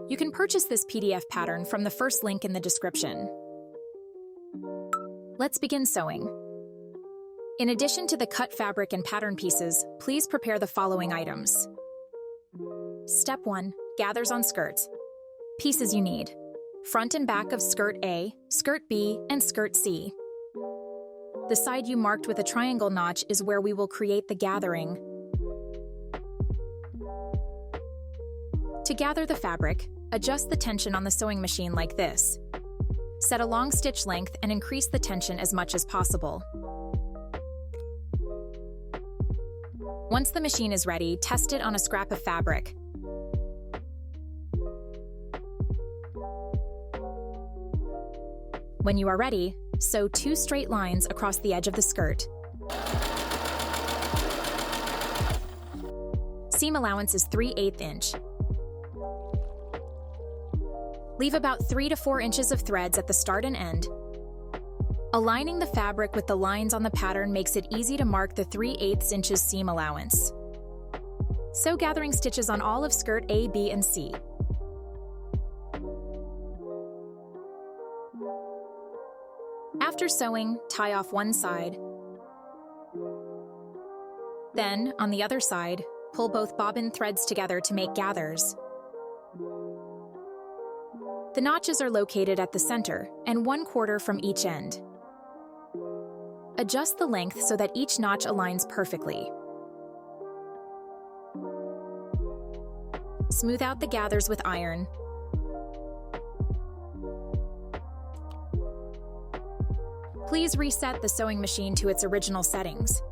You can purchase this PDF pattern from the first link in the description. Let's begin sewing. In addition to the cut fabric and pattern pieces, please prepare the following items. Step 1. Gathers on skirts. Pieces you need: front and back of skirt A, skirt B, and skirt C. The side you marked with a triangle notch is where we will create the gathering. To gather the fabric, adjust the tension on the sewing machine like this. Set a long stitch length and increase the tension as much as possible. Once the machine is ready, test it on a scrap of fabric. When you are ready, sew 2 straight lines across the edge of the skirt. Seam allowance is 3/8 inch. Leave about 3 to 4 inches of threads at the start and end. Aligning the fabric with the lines on the pattern makes it easy to mark the 3/8 inches seam allowance. Sew gathering stitches on all of skirt A, B, and C. After sewing, tie off one side. Then, on the other side, pull both bobbin threads together to make gathers. The notches are located at the center and 1/4 from each end. Adjust the length so that each notch aligns perfectly. Smooth out the gathers with iron. Please reset the sewing machine to its original settings.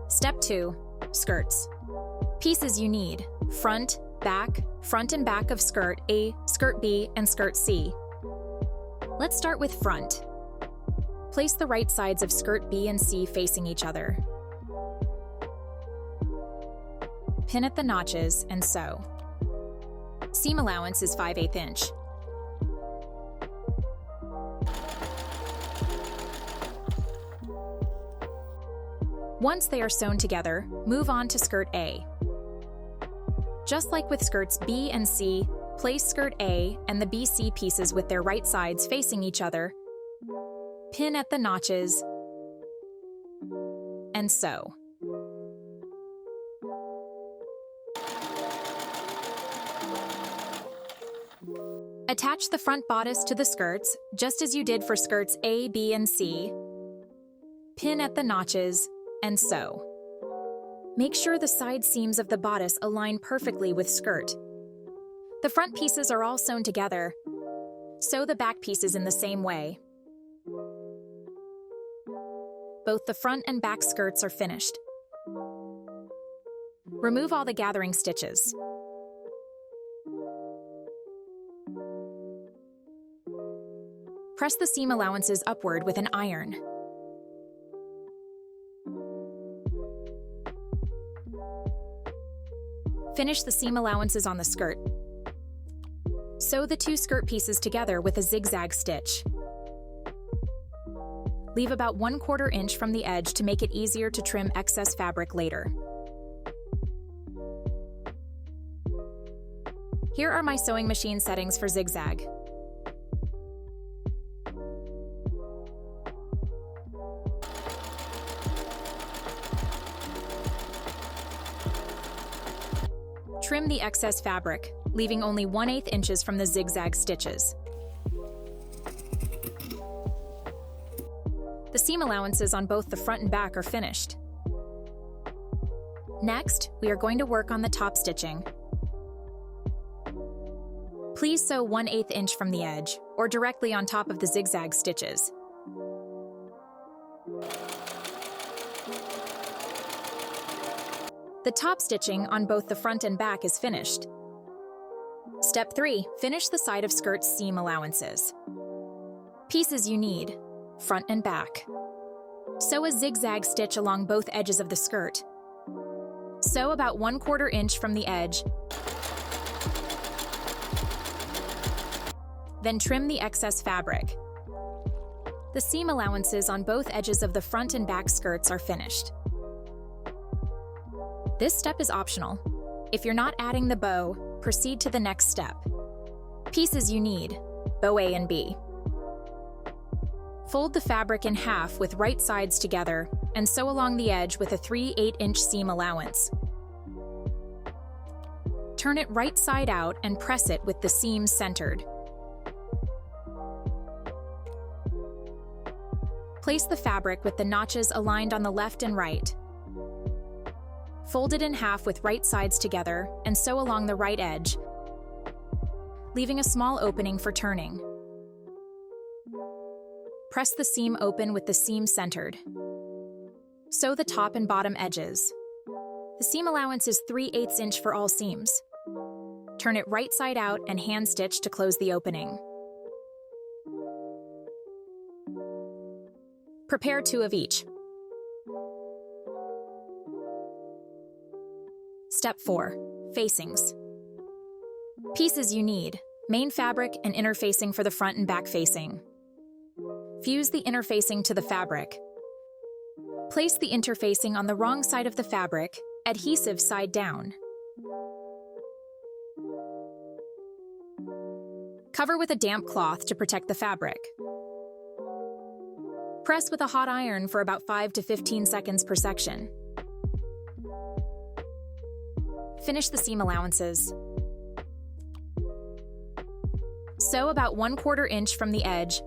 Step 2. Skirts. Pieces you need: front and back of skirt A, skirt B, and skirt C. Let's start with front. Place the right sides of skirt B and C facing each other. Pin at the notches and sew. Seam allowance is 5/8 inch. Once they are sewn together, move on to skirt A. Just like with skirts B and C, place skirt A and the BC pieces with their right sides facing each other, pin at the notches, and sew. Attach the front bodice to the skirts, just as you did for skirts A, B, and C. Pin at the notches, and sew. Make sure the side seams of the bodice align perfectly with skirt. The front pieces are all sewn together. Sew the back pieces in the same way. Both the front and back skirts are finished. Remove all the gathering stitches. Press the seam allowances upward with an iron. Finish the seam allowances on the skirt. Sew the 2 skirt pieces together with a zigzag stitch. Leave about 1/4 inch from the edge to make it easier to trim excess fabric later. Here are my sewing machine settings for zigzag. Trim the excess fabric, leaving only 1/8 inches from the zigzag stitches. The seam allowances on both the front and back are finished. Next, we are going to work on the top stitching. Please sew 1/8 inch from the edge, or directly on top of the zigzag stitches. The top stitching on both the front and back is finished. Step 3. Finish the side of skirt seam allowances. Pieces you need: front and back. Sew a zigzag stitch along both edges of the skirt. Sew about 1/4 inch from the edge. Then trim the excess fabric. The seam allowances on both edges of the front and back skirts are finished. This step is optional. If you're not adding the bow, proceed to the next step. Pieces you need: bow A and B. Fold the fabric in half with right sides together and sew along the edge with a 3/8-inch seam allowance. Turn it right side out and press it with the seams centered. Place the fabric with the notches aligned on the left and right. Fold it in half with right sides together and sew along the right edge, leaving a small opening for turning. Press the seam open with the seam centered. Sew the top and bottom edges. The seam allowance is 3/8 inch for all seams. Turn it right side out and hand stitch to close the opening. Prepare 2 of each. Step 4. Facings. Pieces you need: main fabric and inner facing for the front and back facing. Fuse the inner facing to the fabric. Place the interfacing on the wrong side of the fabric, adhesive side down. Cover with a damp cloth to protect the fabric. Press with a hot iron for about 5 to 15 seconds per section. Finish the seam allowances. Sew about 1/4 inch from the edge.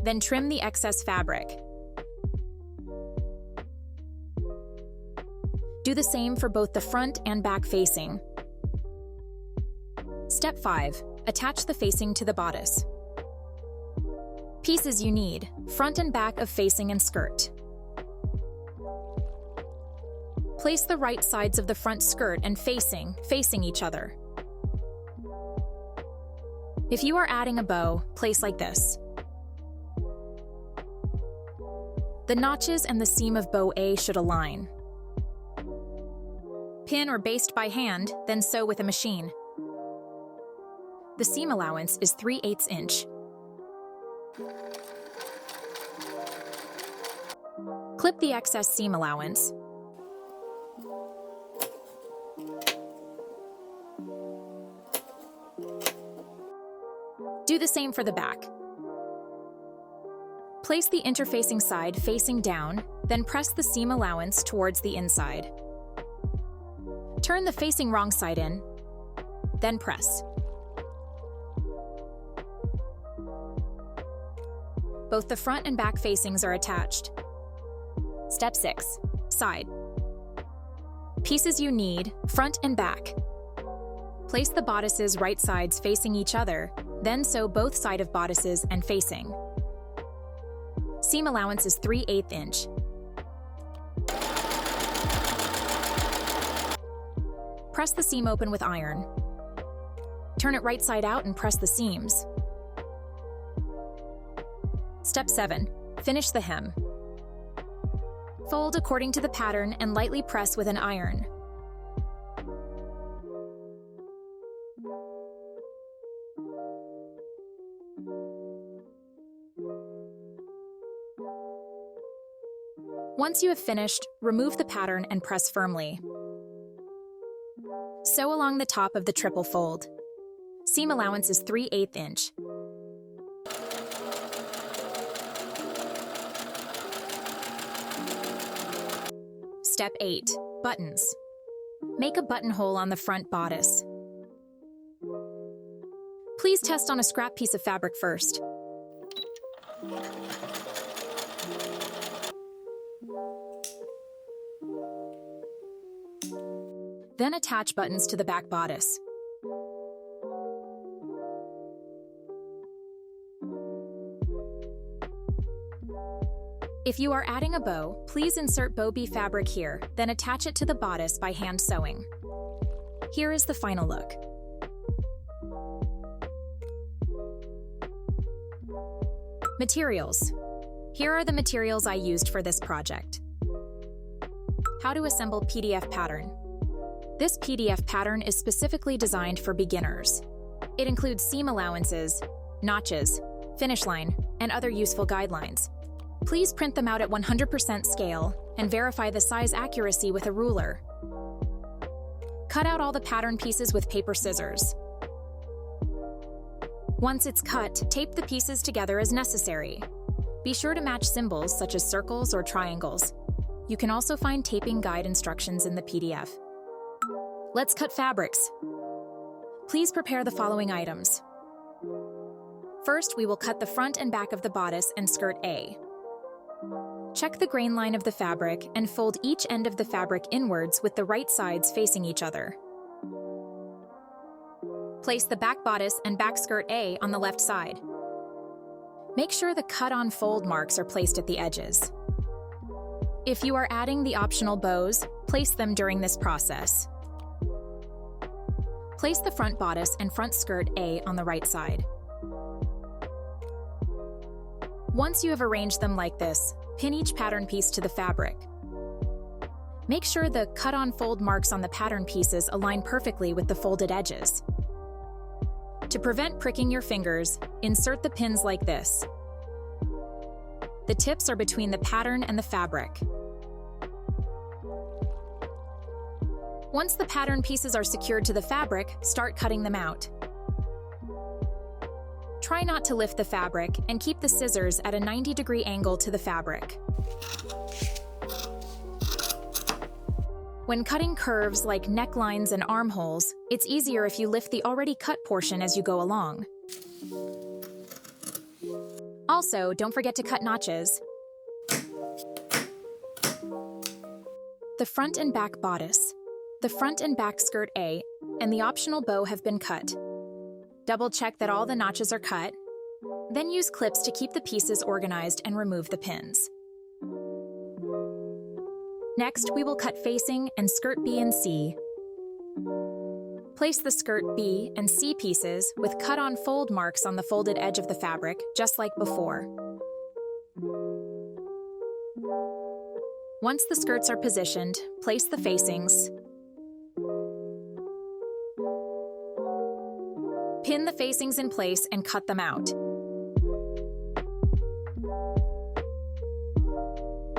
Then trim the excess fabric. Do the same for both the front and back facing. Step 5. Attach the facing to the bodice. Pieces you need: front and back of facing and skirt. Place the right sides of the front skirt and facing each other. If you are adding a bow, place like this. The notches and the seam of bow A should align. Pin or baste by hand, then sew with a machine. The seam allowance is 3/8 inch. Clip the excess seam allowance. Do the same for the back. Place the interfacing side facing down, then press the seam allowance towards the inside. Turn the facing wrong side in, then press. Both the front and back facings are attached. Step 6. Side. Pieces you need: front and back. Place the bodices right sides facing each other, then sew both sides of bodices and facing. Seam allowance is 3/8 inch. Press the seam open with iron. Turn it right side out and press the seams. Step 7. Finish the hem. Fold according to the pattern and lightly press with an iron. Once you have finished, remove the pattern and press firmly. Sew along the top of the triple fold. Seam allowance is 3/8 inch. Step 8. Buttons. Make a buttonhole on the front bodice. Please test on a scrap piece of fabric first. Then attach buttons to the back bodice. If you are adding a bow, please insert bow B fabric here, then attach it to the bodice by hand sewing. Here is the final look. Materials. Here are the materials I used for this project. How to assemble PDF pattern. This PDF pattern is specifically designed for beginners. It includes seam allowances, notches, finish line, and other useful guidelines. Please print them out at 100% scale and verify the size accuracy with a ruler. Cut out all the pattern pieces with paper scissors. Once it's cut, tape the pieces together as necessary. Be sure to match symbols such as circles or triangles. You can also find taping guide instructions in the PDF. Let's cut fabrics. Please prepare the following items. First, we will cut the front and back of the bodice and skirt A. Check the grain line of the fabric and fold each end of the fabric inwards with the right sides facing each other. Place the back bodice and back skirt A on the left side. Make sure the cut-on fold marks are placed at the edges. If you are adding the optional bows, place them during this process. Place the front bodice and front skirt A on the right side. Once you have arranged them like this, pin each pattern piece to the fabric. Make sure the cut-on fold marks on the pattern pieces align perfectly with the folded edges. To prevent pricking your fingers, insert the pins like this. The tips are between the pattern and the fabric. Once the pattern pieces are secured to the fabric, start cutting them out. Try not to lift the fabric and keep the scissors at a 90-degree angle to the fabric. When cutting curves like necklines and armholes, it's easier if you lift the already cut portion as you go along. Also, don't forget to cut notches. The front and back bodice, the front and back skirt A, and the optional bow have been cut. Double-check that all the notches are cut, then use clips to keep the pieces organized and remove the pins. Next, we will cut facing and skirt B and C. Place the skirt B and C pieces with cut-on fold marks on the folded edge of the fabric, just like before. Once the skirts are positioned, place the facings. Pin the facings in place and cut them out.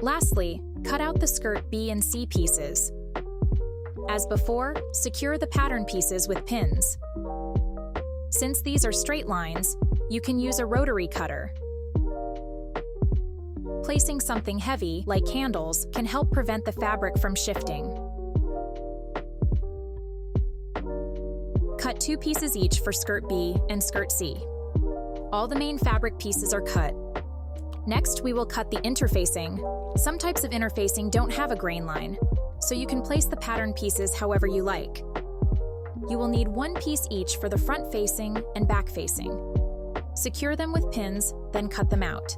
Lastly, cut out the skirt B and C pieces. As before, secure the pattern pieces with pins. Since these are straight lines, you can use a rotary cutter. Placing something heavy, like candles, can help prevent the fabric from shifting. Cut 2 pieces each for skirt B and skirt C. All the main fabric pieces are cut. Next, we will cut the interfacing. Some types of interfacing don't have a grain line, so you can place the pattern pieces however you like. You will need 1 piece each for the front facing and back facing. Secure them with pins, then cut them out.